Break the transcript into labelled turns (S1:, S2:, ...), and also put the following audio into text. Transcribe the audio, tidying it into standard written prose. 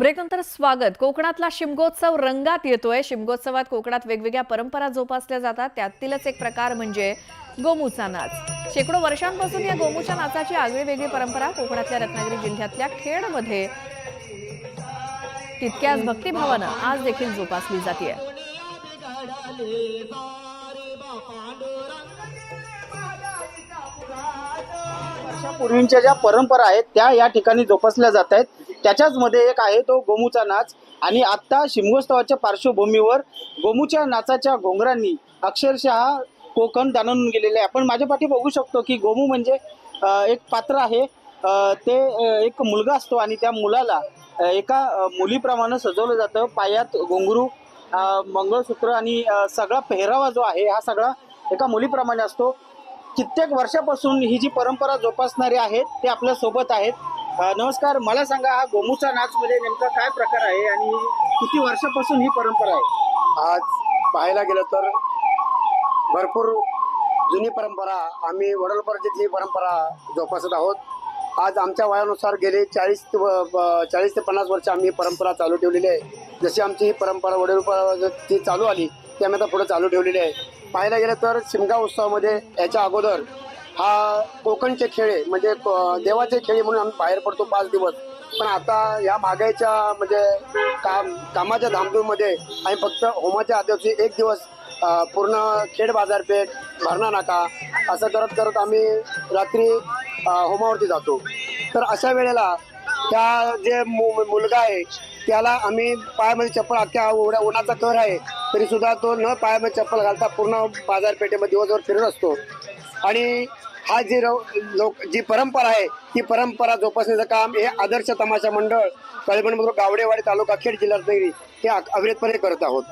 S1: ब्रेकनंतर स्वागत। कोकणातला शिमगोत्सव रंगात येतोय। शिमगोत्सवात कोकणात वेगवेगळ्या परंपरा जोपासल्या जातात। त्यातीलच एक प्रकार म्हणजे गोमूचा नाच। शेकडो वर्षांपासून या गोमूच्या नाचाची आगळीवेगळी परंपरा कोकणातल्या रत्नागिरी जिल्ह्यातल्या खेडमध्ये तितक्याच भक्तिभावानं आज देखील जोपासली जाते।
S2: वर्षापूर्वीच्या ज्या परंपरा आहेत त्या या ठिकाणी जोपासल्या जात आहेत। त्याच्याच मध्ये एक आहे तो गोमूचा नाच। आणि आता शिमगोत्सवाच्या पार्श्वभूमीवर गोमूच्या नाचाच्या घोंगरांनी अक्षरशः कोकण दाणून गेलेले आहे। आपण माझ्या पाठी बघू शकतो की गोमू म्हणजे एक पात्र आहे। ते एक मुलगा असतो आणि त्या मुलाला एका मुलीप्रमाणे सजवलं जातं। पायात घुंगरू, मंगळसूत्र आणि सगळा पेहरावा जो आहे हा सगळा एका मुलीप्रमाणे असतो। कित्येक वर्षापासून ही जी परंपरा जोपासणारे आहेत ते आपल्या सोबत आहेत। नमस्कार, मला सांगा हा गोमूचा नाच मध्ये नेमका काय प्रकार आहे आणि किती वर्षापासून ही परंपरा आहे?
S3: आज पाहायला गेलं तर भरपूर जुनी परंपरा, आम्ही वडीलपरंपरेची ही परंपरा जोपासत आहोत। आज आमच्या वयानुसार गेले 40 ते 50 वर्ष आम्ही परंपरा चालू ठेवलेली आहे। जशी आमची ही परंपरा वडीलपरंपरेची चालू आली ती आम्ही आता पुढे चालू ठेवलेली आहे। पाहायला गेलं तर शिमगा उत्सवामध्ये याच्या अगोदर हा कोकणचे खेळ म्हणजे देवाचे खेळ म्हणून आम्ही बाहेर पडतो 5 दिवस। पण आता या महागाईच्या म्हणजे कामाच्या धामधूममध्ये आम्ही फक्त होमाच्या आदल्या दिवशी 1 दिवस पूर्ण खेड बाजारपेठ, भरणा नाका असं करत करत आम्ही रात्री होमावरती जातो। तर अशा वेळेला त्या जे मुलगा आहे त्याला आम्ही पायामध्ये चप्पल, अख्ख्या एवढ्या उन्हाचा कहर आहे तरी सुद्धा तो न पायामध्ये चप्पल घालता पूर्ण बाजारपेठेमध्ये दिवसभर फिरत असतो। आणि हा जी परंपरा आहे ती परंपरा जोपासण्याचं काम हे आदर्श तमाशा मंडळ कळवण गावडेवाडी तालुका खेड जिल्हा रत्नागिरी हे अविरतपणे करत आहोत।